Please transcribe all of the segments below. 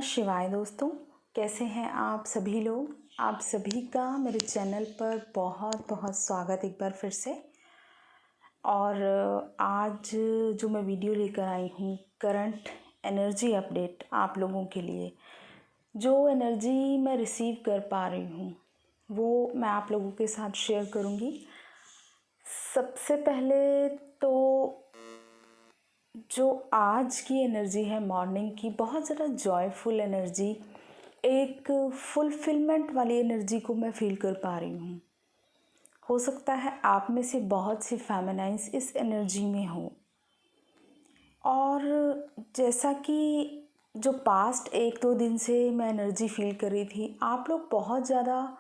शिवाय दोस्तों, कैसे हैं आप सभी लोग। आप सभी का मेरे चैनल पर बहुत बहुत स्वागत एक बार फिर से। और आज जो मैं वीडियो लेकर आई हूँ, करंट एनर्जी अपडेट आप लोगों के लिए। जो एनर्जी मैं रिसीव कर पा रही हूँ वो मैं आप लोगों के साथ शेयर करूँगी। सबसे पहले तो जो आज की एनर्जी है मॉर्निंग की, बहुत ज़्यादा जॉयफुल एनर्जी, एक फुलफिलमेंट वाली एनर्जी को मैं फील कर पा रही हूँ। हो सकता है आप में से बहुत सी फेमिनाइंस इस एनर्जी में हो। और जैसा कि जो पास्ट 1-2 दिन से मैं एनर्जी फील कर रही थी, आप लोग बहुत ज़्यादा,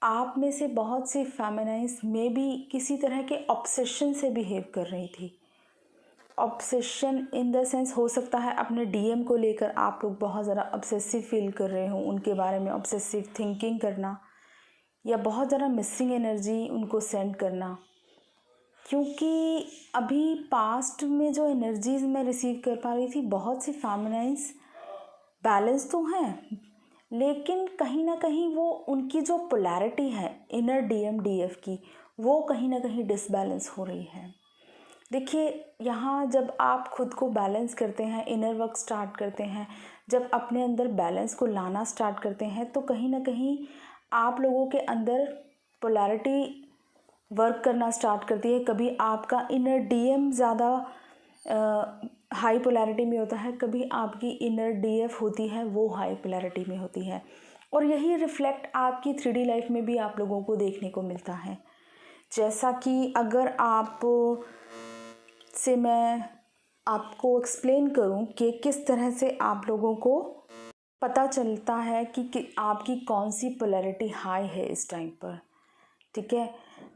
आप में से बहुत सी फेमिनाइंस में भी किसी तरह के ऑब्सेशन से बिहेव कर रही थी। ऑब्सेशन इन द सेंस, हो सकता है अपने डीएम को लेकर आप लोग बहुत ज़्यादा ऑब्सेसिव फील कर रहे हो, उनके बारे में ऑब्सेसिव थिंकिंग करना या बहुत ज़्यादा मिसिंग एनर्जी उनको सेंड करना। क्योंकि अभी पास्ट में जो एनर्जीज मैं रिसीव कर पा रही थी, बहुत सी फेमिनाइंस बैलेंस तो हैं, लेकिन कहीं ना कहीं वो उनकी जो पोलैरिटी है इनर डीएम डीएफ की, वो कहीं ना कहीं डिसबैलेंस हो रही है। देखिए, यहाँ जब आप खुद को बैलेंस करते हैं, इनर वर्क स्टार्ट करते हैं, जब अपने अंदर बैलेंस को लाना स्टार्ट करते हैं, तो कहीं ना कहीं आप लोगों के अंदर पोलैरिटी वर्क करना स्टार्ट करती है। कभी आपका इनर डीएम ज़्यादा हाई पोलैरिटी में होता है, कभी आपकी इनर डीएफ होती है वो हाई पोलैरिटी में होती है। और यही रिफ्लेक्ट आपकी 3D लाइफ में भी आप लोगों को देखने को मिलता है। जैसा कि अगर आप से मैं आपको एक्सप्लेन करूं कि किस तरह से आप लोगों को पता चलता है कि आपकी कौन सी पोलैरिटी हाई है इस टाइम पर। ठीक है,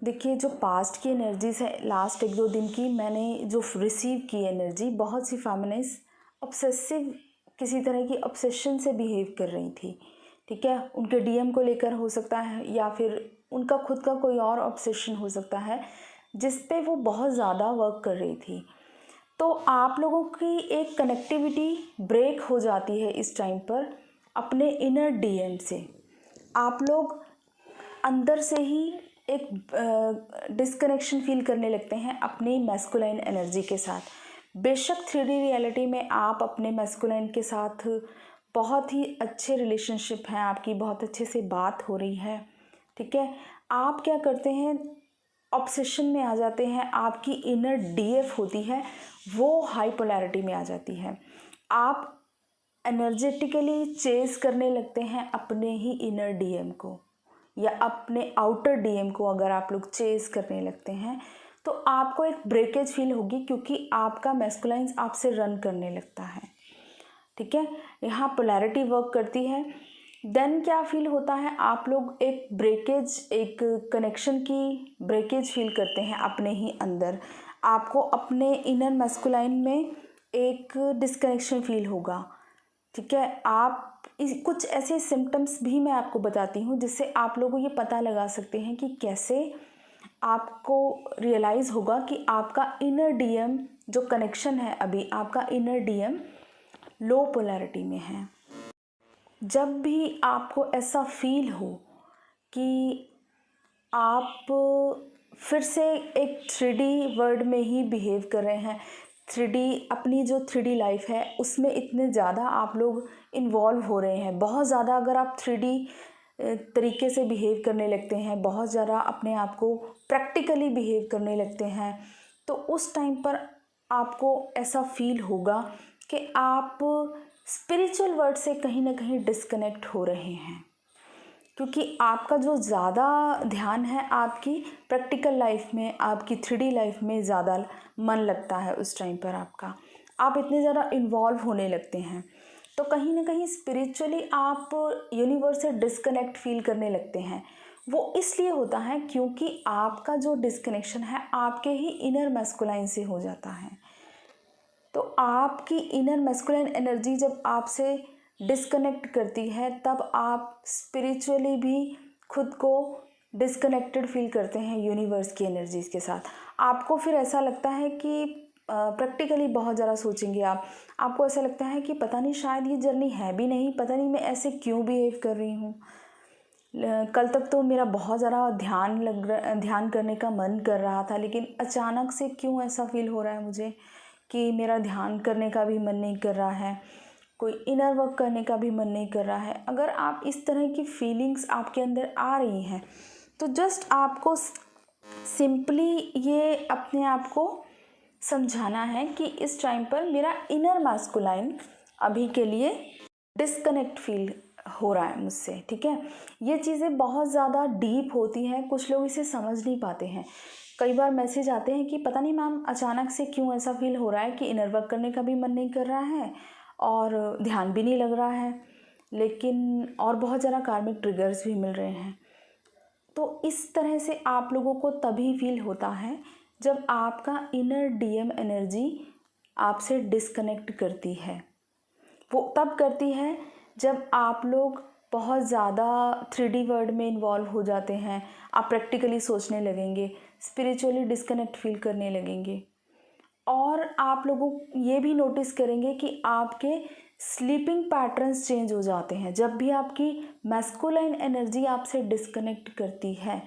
देखिए, जो पास्ट की एनर्जीज है लास्ट 1-2 दिन की, मैंने जो रिसीव की एनर्जी, बहुत सी फेमिनिस्ट ऑब्सेसिव, किसी तरह की ऑब्सेशन से बिहेव कर रही थी। ठीक है, उनके डीएम को लेकर हो सकता है, या फिर उनका खुद का कोई और ऑब्सेशन हो सकता है जिस पे वो बहुत ज़्यादा वर्क कर रही थी। तो आप लोगों की एक कनेक्टिविटी ब्रेक हो जाती है इस टाइम पर अपने इनर डीएम से। आप लोग अंदर से ही एक डिस्कनेक्शन फील करने लगते हैं अपनी मैस्कुलाइन एनर्जी के साथ। बेशक 3D रियलिटी में आप अपने मैस्कुलाइन के साथ बहुत ही अच्छे रिलेशनशिप हैं, आपकी बहुत अच्छे से बात हो रही है। ठीक है, आप क्या करते हैं, ऑब्सेशन में आ जाते हैं, आपकी इनर डीएफ होती है वो हाई पोलैरिटी में आ जाती है। आप एनर्जेटिकली चेज करने लगते हैं अपने ही इनर डीएम को, या अपने आउटर डीएम को अगर आप लोग चेज करने लगते हैं, तो आपको एक ब्रेकेज फील होगी, क्योंकि आपका मैस्कुलाइंस आपसे रन करने लगता है। ठीक है, यहाँ पोलैरिटी वर्क करती है। देन क्या फील होता है, आप लोग एक ब्रेकेज, एक कनेक्शन की ब्रेकेज फील करते हैं अपने ही अंदर। आपको अपने इनर मैस्कुलाइन में एक डिस्कनेक्शन फील होगा। ठीक है, आप कुछ ऐसे सिम्टम्स भी मैं आपको बताती हूँ जिससे आप लोगों ये पता लगा सकते हैं कि कैसे आपको रियलाइज़ होगा कि आपका इनर डीएम जो कनेक्शन है, अभी आपका इनर डीएम लो पोलैरिटी में है। जब भी आपको ऐसा फील हो कि आप फिर से एक 3D वर्ल्ड में ही बिहेव कर रहे हैं, 3D, अपनी जो 3D लाइफ है उसमें इतने ज़्यादा आप लोग इन्वॉल्व हो रहे हैं, बहुत ज़्यादा अगर आप 3D तरीके से बिहेव करने लगते हैं, बहुत ज़्यादा अपने आप को प्रैक्टिकली बिहेव करने लगते हैं, तो उस टाइम पर आपको ऐसा फील होगा कि आप स्पिरिचुअल वर्ल्ड से कहीं ना कहीं डिस्कनेक्ट हो रहे हैं। क्योंकि आपका जो ज़्यादा ध्यान है आपकी प्रैक्टिकल लाइफ में, आपकी 3D लाइफ में ज़्यादा मन लगता है उस टाइम पर आपका, आप इतने ज़्यादा इन्वॉल्व होने लगते हैं, तो कहीं ना कहीं स्पिरिचुअली आप यूनिवर्स से डिस्कनेक्ट फील करने लगते हैं। वो इसलिए होता है क्योंकि आपका जो डिस्कनेक्शन है आपके ही इनर मैस्कुलाइन से हो जाता है। तो आपकी इनर मैस्कुलाइन एनर्जी जब आपसे डिस्कनेक्ट करती है, तब आप स्पिरिचुअली भी खुद को डिस्कनेक्टेड फील करते हैं यूनिवर्स की एनर्जीज़ के साथ। आपको फिर ऐसा लगता है कि प्रैक्टिकली बहुत ज़्यादा सोचेंगे आपको ऐसा लगता है कि पता नहीं शायद ये जर्नी है भी नहीं, पता नहीं मैं ऐसे क्यों बिहेव कर रही हूँ। कल तक तो मेरा बहुत ज़्यादा ध्यान करने का मन कर रहा था, लेकिन अचानक से क्यों ऐसा फील हो रहा है मुझे कि मेरा ध्यान करने का भी मन नहीं कर रहा है, कोई इनर वर्क करने का भी मन नहीं कर रहा है। अगर आप इस तरह की फीलिंग्स आपके अंदर आ रही हैं तो जस्ट आपको सिंपली ये अपने आप को समझाना है कि इस टाइम पर मेरा इनर मास्कुलाइन अभी के लिए डिस्कनेक्ट फील हो रहा है मुझसे, ठीक है। ये चीज़ें बहुत ज़्यादा डीप होती हैं, कुछ लोग इसे समझ नहीं पाते हैं। कई बार मैसेज आते हैं कि पता नहीं मैम अचानक से क्यों ऐसा फील हो रहा है कि इनर वर्क करने का भी मन नहीं कर रहा है और ध्यान भी नहीं लग रहा है, लेकिन और बहुत ज़्यादा कार्मिक ट्रिगर्स भी मिल रहे हैं। तो इस तरह से आप लोगों को तभी फील होता है जब आपका इनर डीएम एनर्जी आपसे डिस्कनेक्ट करती है। वो तब करती है जब आप लोग बहुत ज़्यादा 3D वर्ल्ड में इन्वॉल्व हो जाते हैं, आप प्रैक्टिकली सोचने लगेंगे, स्पिरिचुअली डिस्कनेक्ट फील करने लगेंगे। और आप लोगों ये भी नोटिस करेंगे कि आपके स्लीपिंग पैटर्न्स चेंज हो जाते हैं। जब भी आपकी मैस्कुलाइन एनर्जी आपसे डिस्कनेक्ट करती है,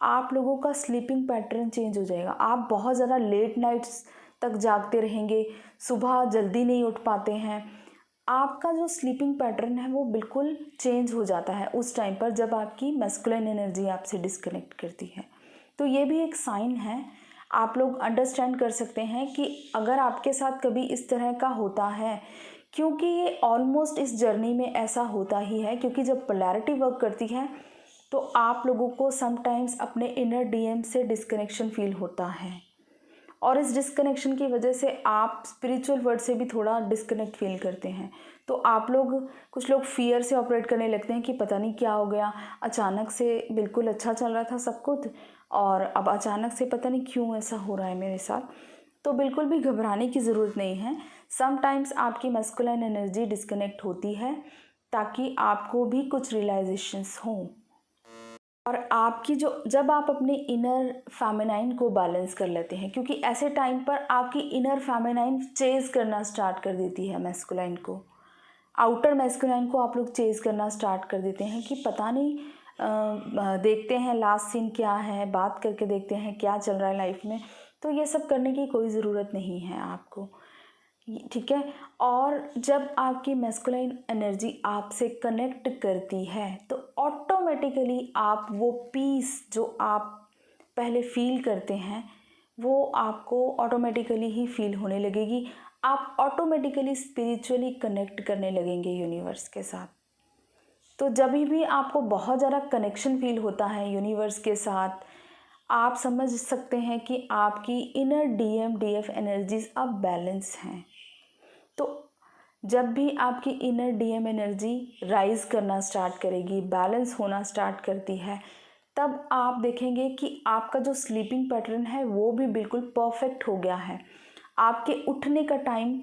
आप लोगों का स्लीपिंग पैटर्न चेंज हो जाएगा। आप बहुत ज़्यादा लेट नाइट्स तक जागते रहेंगे, सुबह जल्दी नहीं उठ पाते हैं। आपका जो स्लीपिंग पैटर्न है वो बिल्कुल चेंज हो जाता है उस टाइम पर जब आपकी मैस्कुलाइन एनर्जी आपसे डिस्कनेक्ट करती है। तो ये भी एक साइन है। आप लोग अंडरस्टैंड कर सकते हैं कि अगर आपके साथ कभी इस तरह का होता है, क्योंकि ये ऑलमोस्ट इस जर्नी में ऐसा होता ही है, क्योंकि जब पोलैरिटी वर्क करती है तो आप लोगों को समटाइम्स अपने इनर डीएम से डिस्कनेक्शन फील होता है और इस डिस्कनेक्शन की वजह से आप स्पिरिचुअल वर्ल्ड से भी थोड़ा डिस्कनेक्ट फील करते हैं। तो आप लोग कुछ लोग फियर से ऑपरेट करने लगते हैं कि पता नहीं क्या हो गया, अचानक से बिल्कुल अच्छा चल रहा था सब कुछ और अब अचानक से पता नहीं क्यों ऐसा हो रहा है मेरे साथ। तो बिल्कुल भी घबराने की ज़रूरत नहीं है। समटाइम्स आपकी मैस्कुलाइन एनर्जी डिस्कनेक्ट होती है ताकि आपको भी कुछ रियलाइजेशंस हों और आपकी जब आप अपने इनर फेमिनाइन को बैलेंस कर लेते हैं, क्योंकि ऐसे टाइम पर आपकी इनर फेमिनाइन चेज करना स्टार्ट कर देती है मैस्कुलाइन को, आउटर मैस्कुलाइन को आप लोग चेज करना स्टार्ट कर देते हैं कि पता नहीं देखते हैं लास्ट सीन क्या है, बात करके देखते हैं क्या चल रहा है लाइफ में। तो ये सब करने की कोई ज़रूरत नहीं है आपको, ठीक है। और जब आपकी मैस्कुलाइन एनर्जी आपसे कनेक्ट करती है तो ऑटोमेटिकली आप वो पीस जो आप पहले फील करते हैं वो आपको ऑटोमेटिकली ही फील होने लगेगी। आप ऑटोमेटिकली स्पिरिचुअली कनेक्ट करने लगेंगे यूनिवर्स के साथ। तो जब भी आपको बहुत ज़्यादा कनेक्शन फील होता है यूनिवर्स के साथ, आप समझ सकते हैं कि आपकी इनर डीएम डीएफ एनर्जीज अब बैलेंस हैं। तो जब भी आपकी इनर डीएम एनर्जी राइज करना स्टार्ट करेगी, बैलेंस होना स्टार्ट करती है, तब आप देखेंगे कि आपका जो स्लीपिंग पैटर्न है वो भी बिल्कुल परफेक्ट हो गया है। आपके उठने का टाइम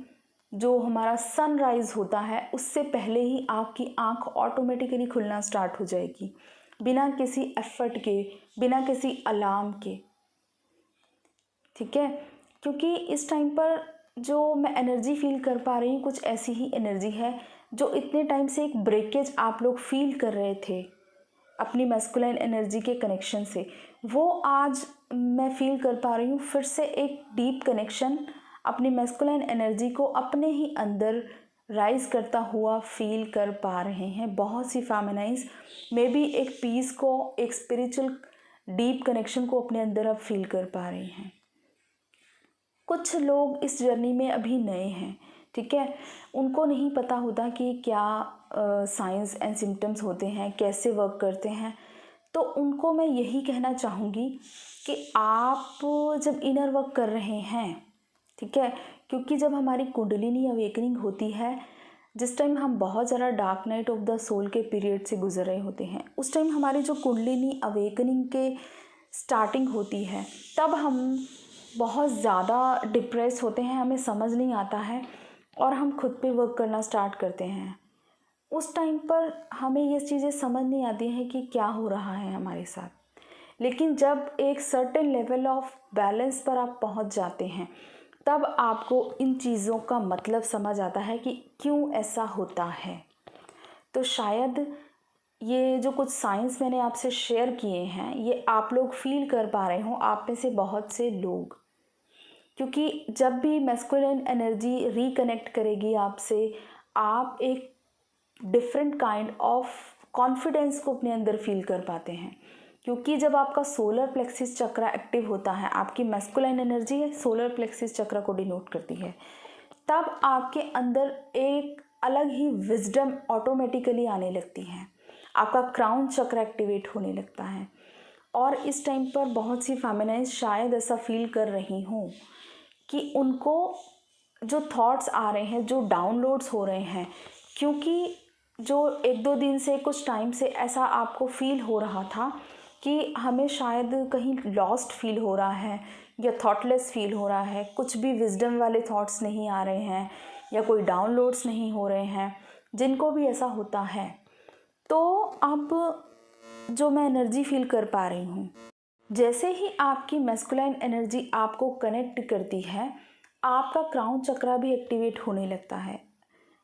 जो हमारा सनराइज होता है उससे पहले ही आपकी आंख ऑटोमेटिकली खुलना स्टार्ट हो जाएगी, बिना किसी एफर्ट के, बिना किसी अलार्म के, ठीक है। क्योंकि इस टाइम पर जो मैं एनर्जी फील कर पा रही हूँ कुछ ऐसी ही एनर्जी है जो इतने टाइम से एक ब्रेकेज आप लोग फील कर रहे थे अपनी मैस्कुलाइन एनर्जी के कनेक्शन से, वो आज मैं फील कर पा रही हूँ फिर से एक डीप कनेक्शन अपनी मैस्कुलाइन एनर्जी को अपने ही अंदर राइज करता हुआ फील कर पा रहे हैं। बहुत सी फेमिनाइंस में भी एक पीस को, एक स्पिरिचुअल डीप कनेक्शन को अपने अंदर अब फील कर पा रही हैं। कुछ लोग इस जर्नी में अभी नए हैं, ठीक है, उनको नहीं पता होता कि क्या साइंस एंड सिम्टम्स होते हैं, कैसे वर्क करते हैं। तो उनको मैं यही कहना चाहूँगी कि आप जब इनर वर्क कर रहे हैं, ठीक है, क्योंकि जब हमारी कुंडलिनी अवेकनिंग होती है, जिस टाइम हम बहुत ज़्यादा dark night of the soul के पीरियड से गुजर रहे होते हैं, उस टाइम हमारी जो कुंडलिनी अवेकनिंग के स्टार्टिंग होती है, तब हम बहुत ज़्यादा डिप्रेस होते हैं, हमें समझ नहीं आता है और हम खुद पे वर्क करना स्टार्ट करते हैं। उस टाइम पर हमें ये चीज़ें समझ नहीं आती हैं कि क्या हो रहा है हमारे साथ। लेकिन जब एक सर्टेन लेवल ऑफ बैलेंस पर आप पहुंच जाते हैं तब आपको इन चीज़ों का मतलब समझ आता है कि क्यों ऐसा होता है। तो शायद ये जो कुछ साइंस मैंने आपसे शेयर किए हैं, ये आप लोग फील कर पा रहे हो, आप में से बहुत से लोग। क्योंकि जब भी मैस्कुलिन एनर्जी रिकनेक्ट करेगी आपसे, आप एक डिफरेंट काइंड ऑफ कॉन्फिडेंस को अपने अंदर फील कर पाते हैं। क्योंकि जब आपका सोलर प्लेक्सिस चक्र एक्टिव होता है, आपकी मैस्कुलाइन एनर्जी है सोलर प्लेक्सिस चक्र को डिनोट करती है, तब आपके अंदर एक अलग ही विजडम ऑटोमेटिकली आने लगती है, आपका क्राउन चक्र एक्टिवेट होने लगता है। और इस टाइम पर बहुत सी फेमिनाइज शायद ऐसा फील कर रही हों कि उनको जो थॉट्स आ रहे हैं, जो डाउनलोड्स हो रहे हैं, क्योंकि जो 1-2 दिन से, कुछ टाइम से ऐसा आपको फील हो रहा था कि हमें शायद कहीं लॉस्ट फील हो रहा है या थॉटलेस फील हो रहा है, कुछ भी विजडम वाले थॉट्स नहीं आ रहे हैं या कोई डाउनलोड्स नहीं हो रहे हैं। जिनको भी ऐसा होता है, तो अब जो मैं एनर्जी फील कर पा रही हूँ, जैसे ही आपकी मैस्कुलाइन एनर्जी आपको कनेक्ट करती है, आपका क्राउन चक्रा भी एक्टिवेट होने लगता है।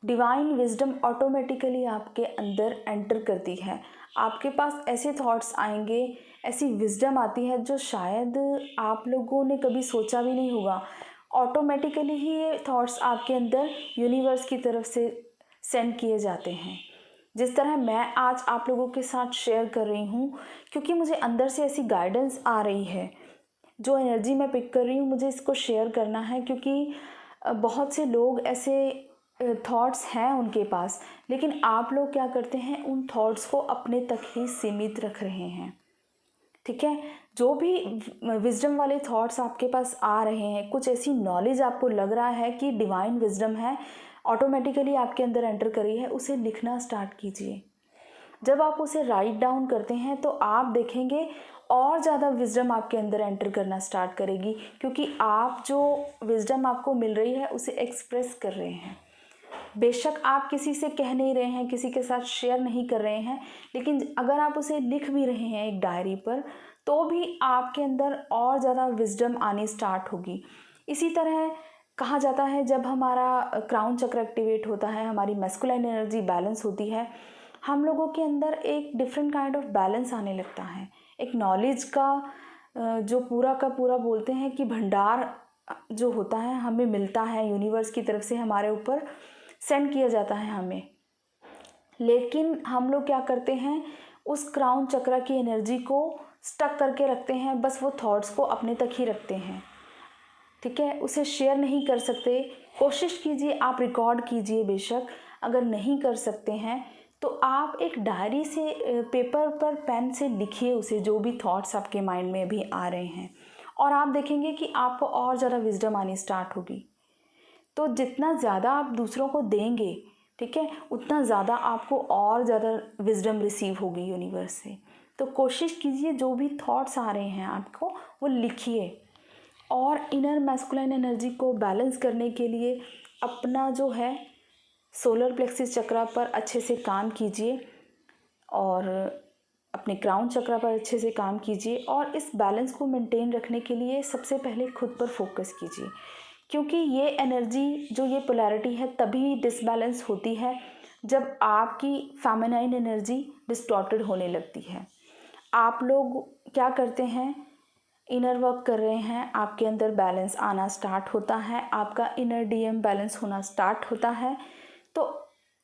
डिवाइन विजडम ऑटोमेटिकली आपके अंदर एंटर करती है। आपके पास ऐसे थॉट्स आएंगे, ऐसी विजडम आती है जो शायद आप लोगों ने कभी सोचा भी नहीं होगा। ऑटोमेटिकली ही ये थॉट्स आपके अंदर यूनिवर्स की तरफ से सेंड किए जाते हैं। जिस तरह मैं आज आप लोगों के साथ शेयर कर रही हूँ, क्योंकि मुझे अंदर से ऐसी गाइडेंस आ रही है, जो एनर्जी मैं पिक कर रही हूँ, मुझे इसको शेयर करना है। क्योंकि बहुत से लोग ऐसे थॉट्स हैं उनके पास, लेकिन आप लोग क्या करते हैं, उन थॉट्स को अपने तक ही सीमित रख रहे हैं। ठीक है, जो भी विजडम वाले थॉट्स आपके पास आ रहे हैं, कुछ ऐसी नॉलेज आपको लग रहा है कि डिवाइन विजडम है, ऑटोमेटिकली आपके अंदर एंटर करी है, उसे लिखना स्टार्ट कीजिए। जब आप उसे राइट डाउन करते हैं तो आप देखेंगे और ज़्यादा विजडम आपके अंदर एंटर करना स्टार्ट करेगी, क्योंकि आप जो विजडम आपको मिल रही है उसे एक्सप्रेस कर रहे हैं। बेशक आप किसी से कह नहीं रहे हैं, किसी के साथ शेयर नहीं कर रहे हैं, लेकिन अगर आप उसे लिख भी रहे हैं एक डायरी पर, तो भी आपके अंदर और ज़्यादा विजडम आनी स्टार्ट होगी। इसी तरह कहा जाता है, जब हमारा क्राउन चक्र एक्टिवेट होता है, हमारी मैस्कुलाइन एनर्जी बैलेंस होती है, हम लोगों के अंदर एक डिफरेंट काइंड ऑफ बैलेंस आने लगता है। एक नॉलेज का जो पूरा का पूरा बोलते हैं कि भंडार जो होता है हमें मिलता है, यूनिवर्स की तरफ से हमारे ऊपर सेंड किया जाता है हमें। लेकिन हम लोग क्या करते हैं, उस क्राउन चक्र की एनर्जी को स्टक करके रखते हैं, बस वो थॉट्स को अपने तक ही रखते हैं। ठीक है, उसे शेयर नहीं कर सकते। कोशिश कीजिए, आप रिकॉर्ड कीजिए बेशक। अगर नहीं कर सकते हैं तो आप एक डायरी से, पेपर पर पेन से लिखिए उसे, जो भी थॉट्स आपके माइंड में भी आ रहे हैं, और आप देखेंगे कि आपको और ज़्यादा विजडम आनी स्टार्ट होगी। तो जितना ज़्यादा आप दूसरों को देंगे, ठीक है, उतना ज़्यादा आपको और ज़्यादा विजडम रिसीव होगी यूनिवर्स से। तो कोशिश कीजिए, जो भी थॉट्स आ रहे हैं आपको, वो लिखिए। और इनर मैस्कुलाइन एनर्जी को बैलेंस करने के लिए अपना जो है सोलर प्लेक्सिस चक्रा पर अच्छे से काम कीजिए, और अपने क्राउन चक्रा पर अच्छे से काम कीजिए। और इस बैलेंस को मेंटेन रखने के लिए सबसे पहले खुद पर फोकस कीजिए, क्योंकि ये एनर्जी, जो ये पोलैरिटी है, तभी डिसबैलेंस होती है जब आपकी फेमिनाइन एनर्जी डिस्टॉर्टेड होने लगती है। आप लोग क्या करते हैं, इनर वर्क कर रहे हैं, आपके अंदर बैलेंस आना स्टार्ट होता है, आपका इनर डीएम बैलेंस होना स्टार्ट होता है। तो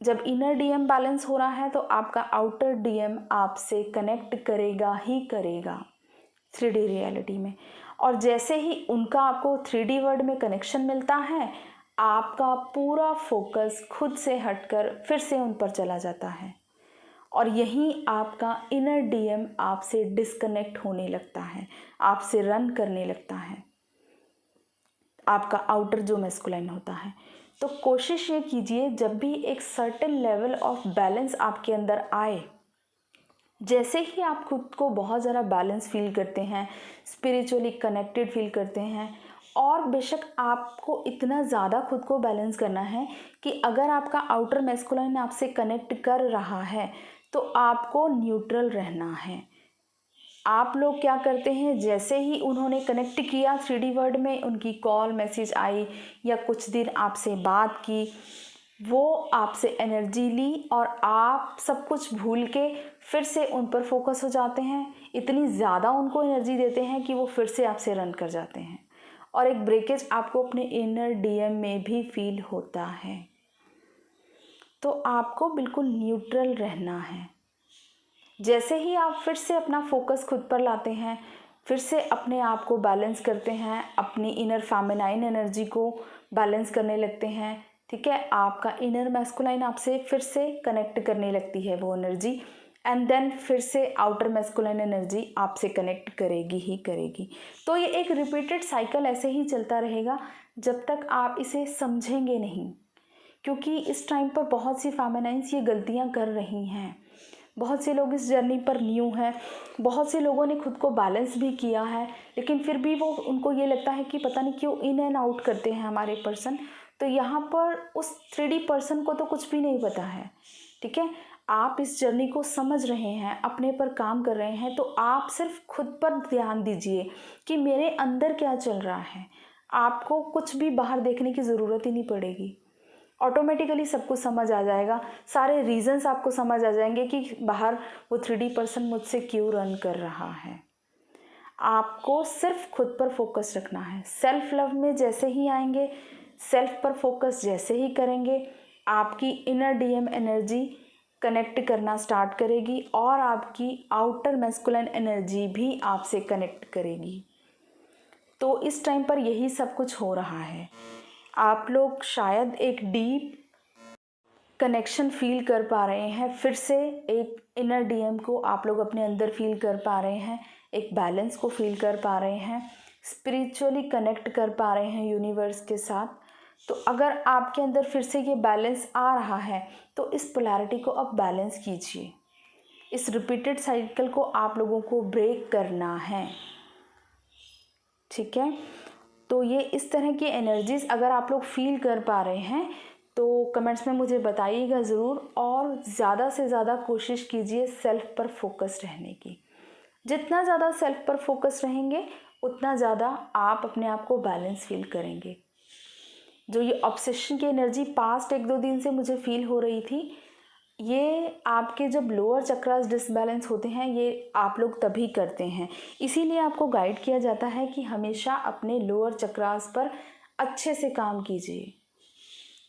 जब इनर डीएम बैलेंस हो रहा है तो आपका आउटर डीएम आपसे कनेक्ट करेगा ही करेगा 3D रियलिटी में। और जैसे ही उनका आपको 3D वर्ल्ड में कनेक्शन मिलता है, आपका पूरा फोकस खुद से हटकर फिर से उन पर चला जाता है, और यहीं आपका इनर डीएम आपसे डिस्कनेक्ट होने लगता है, आपसे रन करने लगता है, आपका आउटर जो मैस्कुलाइन होता है। तो कोशिश ये कीजिए, जब भी एक सर्टेन लेवल ऑफ बैलेंस आपके अंदर आए, जैसे ही आप खुद को बहुत ज़्यादा बैलेंस फील करते हैं, स्पिरिचुअली कनेक्टेड फील करते हैं, और बेशक आपको इतना ज़्यादा खुद को बैलेंस करना है कि अगर आपका आउटर मैस्कुलाइन आपसे कनेक्ट कर रहा है तो आपको न्यूट्रल रहना है। आप लोग क्या करते हैं, जैसे ही उन्होंने कनेक्ट किया 3D वर्ल्ड में, उनकी कॉल मैसेज आई या कुछ दिन आपसे बात की, वो आपसे एनर्जी ली और आप सब कुछ भूल के फिर से उन पर फोकस हो जाते हैं। इतनी ज़्यादा उनको एनर्जी देते हैं कि वो फिर से आपसे रन कर जाते हैं और एक ब्रेकेज आपको अपने इनर डीएम में भी फील होता है। तो आपको बिल्कुल न्यूट्रल रहना है। जैसे ही आप फिर से अपना फोकस खुद पर लाते हैं, फिर से अपने आप को बैलेंस करते हैं, अपनी इनर फेमिनाइन एनर्जी को बैलेंस करने लगते हैं, ठीक है, आपका इनर मैस्कुलाइन आपसे फिर से कनेक्ट करने लगती है वो एनर्जी, एंड देन फिर से आउटर मैस्कुलाइन एनर्जी आपसे कनेक्ट करेगी ही करेगी। तो ये एक रिपीटेड साइकिल ऐसे ही चलता रहेगा जब तक आप इसे समझेंगे नहीं, क्योंकि इस टाइम पर बहुत सी फेमिनाइन्स ये गलतियाँ कर रही हैं। बहुत से लोग इस जर्नी पर न्यू हैं, बहुत से लोगों ने खुद को बैलेंस भी किया है, लेकिन फिर भी वो उनको ये लगता है कि पता नहीं क्यों इन एंड आउट करते हैं हमारे पर्सन। तो यहाँ पर उस 3D पर्सन को तो कुछ भी नहीं पता है, ठीक है। आप इस जर्नी को समझ रहे हैं, अपने पर काम कर रहे हैं, तो आप सिर्फ खुद पर ध्यान दीजिए कि मेरे अंदर क्या चल रहा है। आपको कुछ भी बाहर देखने की ज़रूरत ही नहीं पड़ेगी, ऑटोमेटिकली सब कुछ समझ आ जाएगा। सारे रीजंस आपको समझ आ जाएंगे कि बाहर वो 3D पर्सन मुझसे क्यों रन कर रहा है। आपको सिर्फ खुद पर फोकस रखना है। सेल्फ लव में जैसे ही आएंगे, सेल्फ पर फोकस जैसे ही करेंगे, आपकी इनर डीएम एनर्जी कनेक्ट करना स्टार्ट करेगी और आपकी आउटर मैस्कुलिन एनर्जी भी आपसे कनेक्ट करेगी। तो इस टाइम पर यही सब कुछ हो रहा है। आप लोग शायद एक डीप कनेक्शन फील कर पा रहे हैं, फिर से एक इनर डीएम को आप लोग अपने अंदर फील कर पा रहे हैं, एक बैलेंस को फील कर पा रहे हैं, स्पिरिचुअली कनेक्ट कर पा रहे हैं यूनिवर्स के साथ। तो अगर आपके अंदर फिर से ये बैलेंस आ रहा है तो इस पोलैरिटी को अब बैलेंस कीजिए। इस रिपीटेड साइकिल को आप लोगों को ब्रेक करना है, ठीक है। तो ये इस तरह की एनर्जीज अगर आप लोग फील कर पा रहे हैं तो कमेंट्स में मुझे बताइएगा ज़रूर, और ज़्यादा से ज़्यादा कोशिश कीजिए सेल्फ पर फोकस रहने की। जितना ज़्यादा सेल्फ पर फोकस रहेंगे उतना ज़्यादा आप अपने आप को बैलेंस फील करेंगे। जो ये ऑब्सेशन की एनर्जी पास्ट 1-2 दिन से मुझे फील हो रही थी, ये आपके जब लोअर चक्रास डिसबैलेंस होते हैं ये आप लोग तभी करते हैं। इसीलिए आपको गाइड किया जाता है कि हमेशा अपने लोअर चक्रास पर अच्छे से काम कीजिए।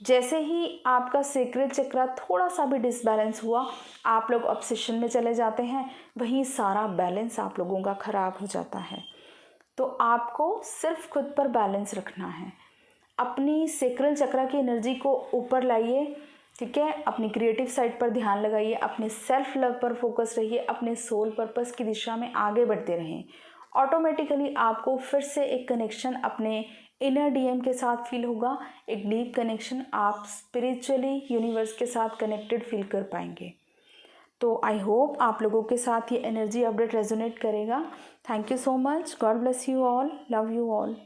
जैसे ही आपका सेक्रेट चक्रा थोड़ा सा भी डिसबैलेंस हुआ, आप लोग ऑब्सेशन में चले जाते हैं, वहीं सारा बैलेंस आप लोगों का ख़राब हो जाता है। तो आपको सिर्फ खुद पर बैलेंस रखना है। अपनी सेक्रल चक्रा की एनर्जी को ऊपर लाइए, ठीक है। अपनी क्रिएटिव साइड पर ध्यान लगाइए, अपने सेल्फ लव पर फोकस रहिए, अपने सोल पर्पस की दिशा में आगे बढ़ते रहें। ऑटोमेटिकली आपको फिर से एक कनेक्शन अपने इनर डीएम के साथ फील होगा, एक डीप कनेक्शन आप स्पिरिचुअली यूनिवर्स के साथ कनेक्टेड फील कर पाएंगे। तो आई होप आप लोगों के साथ ये एनर्जी अपडेट रेजोनेट करेगा। Thank you so much. God bless you all. Love you all.